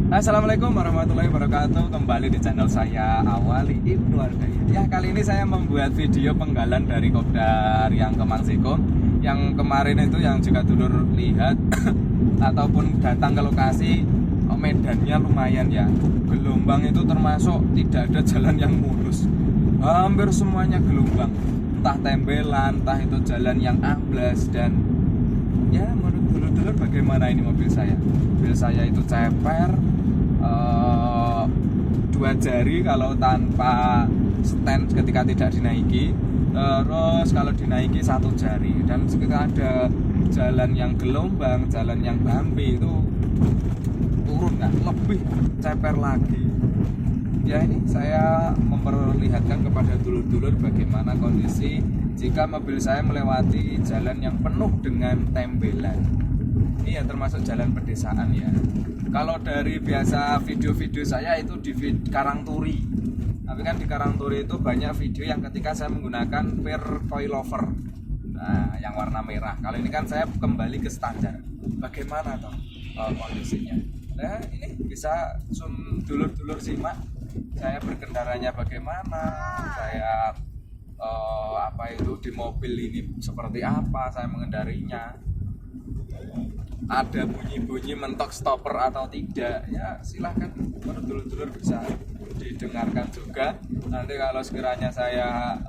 Assalamualaikum warahmatullahi wabarakatuh. Kembali di channel saya Awali Ibnu Ardaya. Ya, kali ini saya membuat video penggalan dari kopdar yang Kemang Siko. Yang kemarin itu yang juga dulur lihat ataupun datang ke lokasi, medannya lumayan ya. Gelombang itu termasuk tidak ada jalan yang mulus. Hampir semuanya gelombang. Entah tembelan, entah itu jalan yang amblas. Dan ya, menurut dulur-dulur bagaimana ini mobil saya? Mobil saya itu ceper, dua jari kalau tanpa stand ketika tidak dinaiki, terus kalau dinaiki satu jari. Dan jika ada jalan yang gelombang, jalan yang bumpy, itu turun kan lebih ceper lagi. Ya, ini saya memperlihatkan kepada dulur-dulur bagaimana kondisi jika mobil saya melewati jalan yang penuh dengan tembelan. Ini ya termasuk jalan pedesaan ya. Kalau dari biasa video-video saya itu di Karangturi. Tapi kan di Karangturi itu banyak video yang ketika saya menggunakan per coilover. Nah, yang warna merah. Kalau ini kan saya kembali ke standar. Bagaimana toh kondisinya? Nah, ini bisa dulur-dulur simak. Saya berkendaranya bagaimana, saya di mobil ini seperti apa saya mengendarinya, ada bunyi-bunyi mentok stopper atau tidak. Ya silahkan dulur-dulur bisa didengarkan juga. Nanti kalau sekiranya saya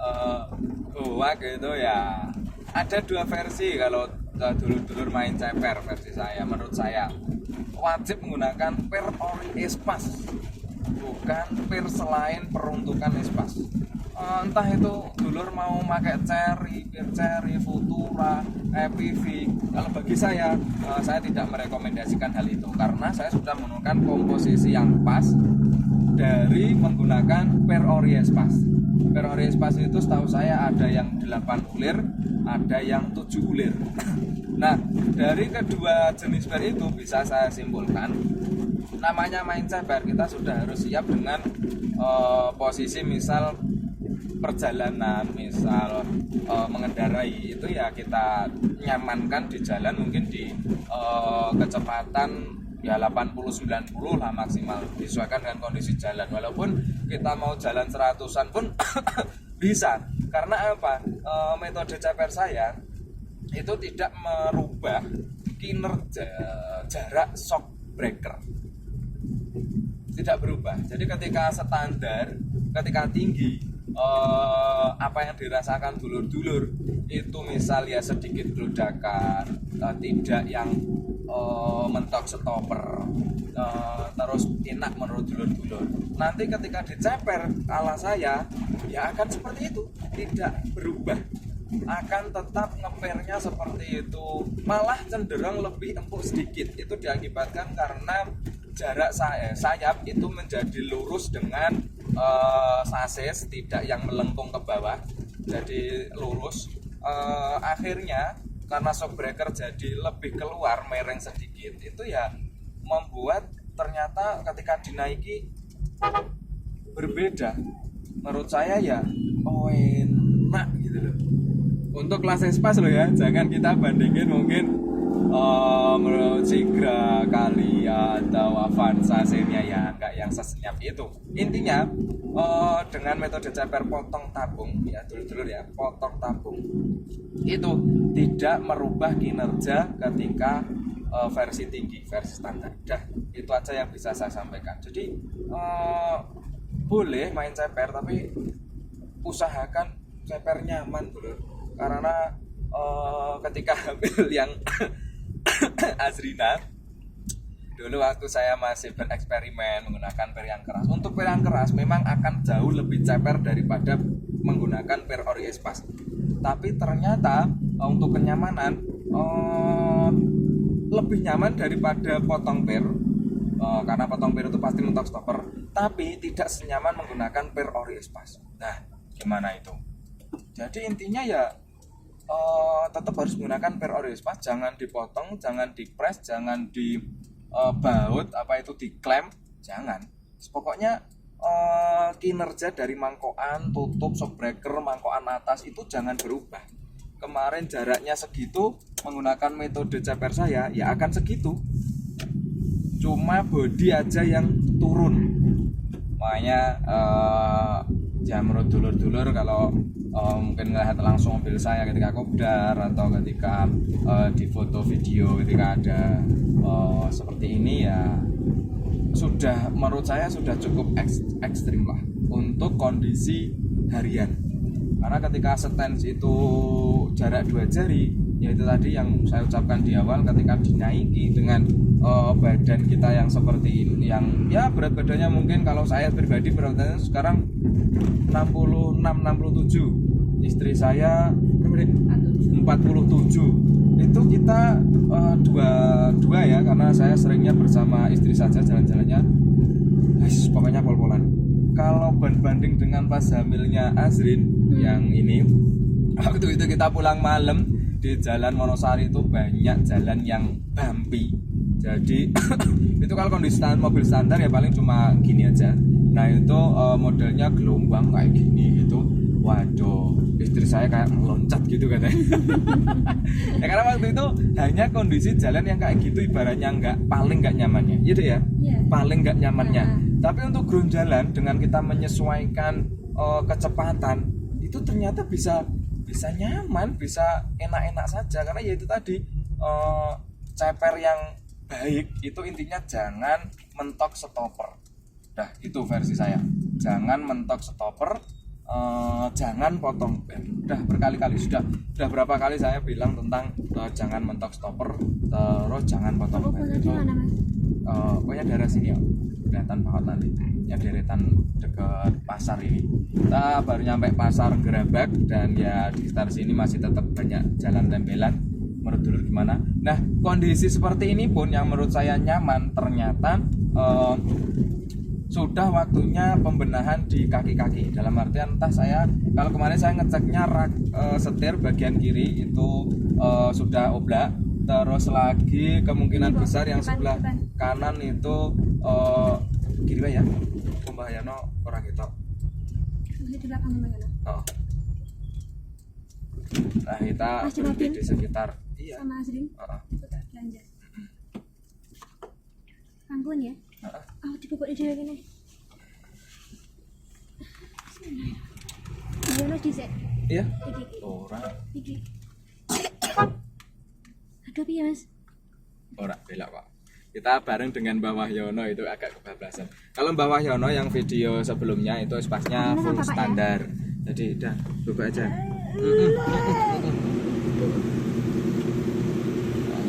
hoak gitu ya, ada dua versi. Kalau dulur-dulur main ceper, versi saya, menurut saya wajib menggunakan per ori espas, bukan per selain peruntukan espas. Entah itu dulur mau pakai Cherry, Futura, EPV. Kalau bagi saya tidak merekomendasikan hal itu karena saya sudah menemukan komposisi yang pas dari menggunakan per ori espas. Per ori espas itu setahu saya ada yang 8 ulir, ada yang 7 ulir. Nah, dari kedua jenis per itu bisa saya simpulkan, namanya main ceper kita sudah harus siap dengan posisi misal perjalanan, misal mengendarai itu ya kita nyamankan di jalan mungkin di kecepatan ya 80-90 lah maksimal, disesuaikan dengan kondisi jalan. Walaupun kita mau jalan 100-an pun bisa. Karena apa? Metode ceper saya itu tidak merubah kinerja jarak shock breaker, tidak berubah. Jadi ketika standar, ketika tinggi, apa yang dirasakan dulur-dulur itu misal ya sedikit ledakan, tidak yang mentok stopper, terus enak menurut dulur-dulur. Nanti ketika diceper ala saya ya akan seperti itu, tidak berubah, akan tetap ngepernya seperti itu, malah cenderung lebih empuk sedikit. Itu diakibatkan karena jarak sayap itu menjadi lurus dengan sasis, tidak yang melengkung ke bawah, jadi lurus. Akhirnya karena shock breaker jadi lebih keluar, mereng sedikit, itu ya membuat ternyata ketika dinaiki berbeda. Menurut saya ya enak gitu loh. Untuk kelas espas loh ya, jangan kita bandingin mungkin menurut Sigra kali atau Avanza Xenia, ya enggak yang sesenyap itu. Intinya dengan metode ceper potong tabung ya dulur-dulur ya, potong tabung itu tidak merubah kinerja ketika versi tinggi, versi standar. Dah, itu aja yang bisa saya sampaikan. Jadi boleh main ceper tapi usahakan ceper nyaman dulu, karena ketika hamil yang Azrina dulu waktu saya masih bereksperimen menggunakan per yang keras. Untuk per yang keras memang akan jauh lebih ceper daripada menggunakan per ori espas. Tapi ternyata untuk kenyamanan lebih nyaman daripada potong per, karena potong per itu pasti mentok stopper, tapi tidak senyaman menggunakan per ori espas. Nah, gimana itu? Jadi intinya ya tetap harus menggunakan per ori espas, jangan dipotong, jangan dipres, jangan dibaut, apa itu diklem, jangan. Pokoknya kinerja dari mangkokan, tutup, shock breaker, mangkokan atas itu jangan berubah. Kemarin jaraknya segitu, menggunakan metode ceper saya ya akan segitu. cuma bodi aja yang turun. Makanya ya menurut dulur-dulur kalau mungkin ngelihat langsung mobil saya ketika kopdar atau ketika di foto video ketika ada seperti ini, ya sudah menurut saya sudah cukup ekstrim lah untuk kondisi harian. Karena ketika stance itu jarak 2 jari, yaitu tadi yang saya ucapkan di awal, ketika dinaiki dengan badan kita yang seperti ini, yang ya berat badannya mungkin kalau saya pribadi berat badannya sekarang 66-67, istri saya 47, itu kita dua ya, karena saya seringnya bersama istri saja jalan-jalannya, pokoknya pol-polan. Kalau banding dengan pas hamilnya Azrin yang ini, waktu itu kita pulang malam di Jalan Wonosari itu banyak jalan yang bumpy. Jadi itu kalau kondisi mobil standar ya paling cuma gini aja. Nah itu modelnya gelombang kayak gini gitu. Waduh, istri saya kayak meloncat gitu katanya. Ya karena waktu itu hanya kondisi jalan yang kayak gitu, ibaratnya paling nggak nyamannya, gitu ya. Paling nggak nyamannya. Tapi untuk ground jalan dengan kita menyesuaikan kecepatan itu ternyata bisa nyaman, bisa enak-enak saja. Karena ya itu tadi ceper yang baik itu intinya jangan mentok stopper. Nah itu versi saya, jangan mentok stopper, jangan potong ban. Udah berkali-kali, sudah berapa kali saya bilang tentang jangan mentok stopper, terus jangan potong ban. Pokoknya daerah sini ya, deretan Pakot nanti ya, deretan dekat pasar ini. Kita baru nyampe pasar Gerabak, dan ya di sekitar sini masih tetap banyak jalan tembelan. Menurut dulu gimana? Nah kondisi seperti ini pun yang menurut saya nyaman, ternyata sudah waktunya pembenahan di kaki-kaki. Dalam artian entah saya, kalau kemarin saya ngeceknya rak setir bagian kiri itu sudah oblak, terus lagi kemungkinan besar yang sebelah kanan itu kiri ya, pembahayannya orang itu. Oh. Nah kita berhenti di sekitar sama Azrin. Belanja. Anggun ya. Dibobok di dewe kene. Iya lo dhisik. Iya. Iki. Ora. Iki. Aduh piye Mas? Ora belak Pak. Kita bareng dengan Mbah Wahyono itu agak kebablasan. Kalau Mbah Wahyono yang video sebelumnya itu spasnya full standar. Ya? Jadi udah coba aja.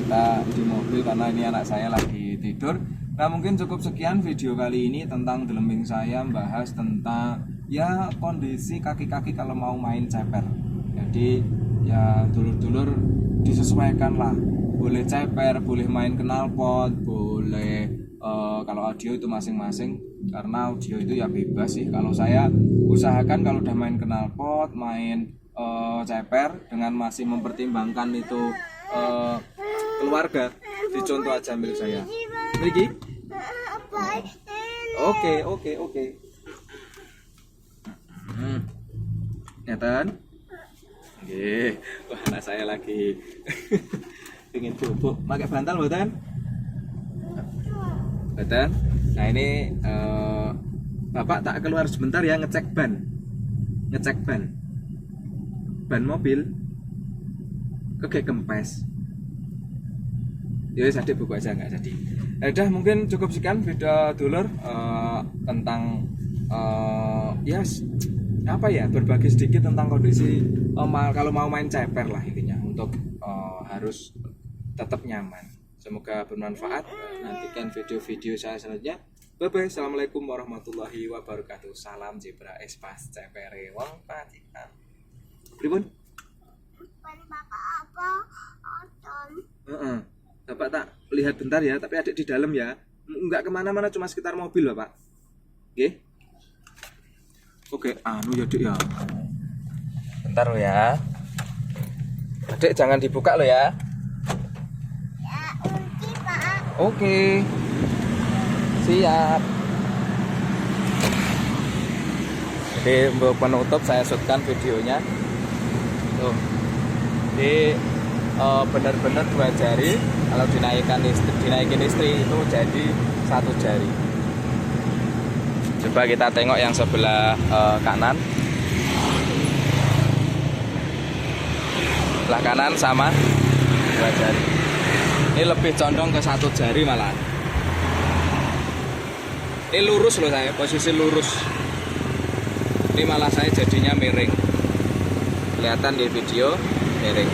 Kita di mobil karena ini anak saya lagi tidur. Nah mungkin cukup sekian video kali ini tentang delembing saya membahas tentang ya kondisi kaki-kaki kalau mau main ceper. Jadi ya dulur-dulur disesuaikan lah. Boleh ceper, boleh main knalpot, boleh kalau audio itu masing-masing. Karena audio itu ya bebas sih. Kalau saya usahakan kalau udah main knalpot, main ceper dengan masih mempertimbangkan itu keluarga, dicontoh aja milik saya. Pergi? Oke. Nyatan? Oke. Wah, anak saya lagi ingin bubuk. Pakai bantal buatan? Buatan? Nah ini Bapak tak keluar sebentar ya, ngecek ban mobil kege kempes. Ya sadek buku aja nggak jadi. Udah mungkin cukup sekian video dulur tentang berbagi sedikit tentang kondisi kalau mau main ceper lah intinya, untuk harus tetap nyaman. Semoga bermanfaat. Nantikan video-video saya selanjutnya. Bye bye. Assalamualaikum warahmatullahi wabarakatuh. Salam Zebra Espas cepere wong Pacitan. Pripun? Bapak apa? Oton. Bapak tak lihat bentar ya, tapi adik di dalam ya. Enggak kemana-mana, cuma sekitar mobil Bapak. Oke? Oke, ya Dik ya. Bentar lo ya. Adik jangan dibuka lo ya. Ya, unti Pak. Oke. Siap. Jadi untuk penutup saya shootkan videonya. Tuh. Di benar-benar 2 jari. Kalau dinaikin istri itu jadi 1 jari. Coba kita tengok yang sebelah kanan. Sebelah kanan sama 2 jari. Ini lebih condong ke 1 jari malah. Ini lurus loh saya, posisi lurus. Ini malah saya jadinya miring. Kelihatan di video miring.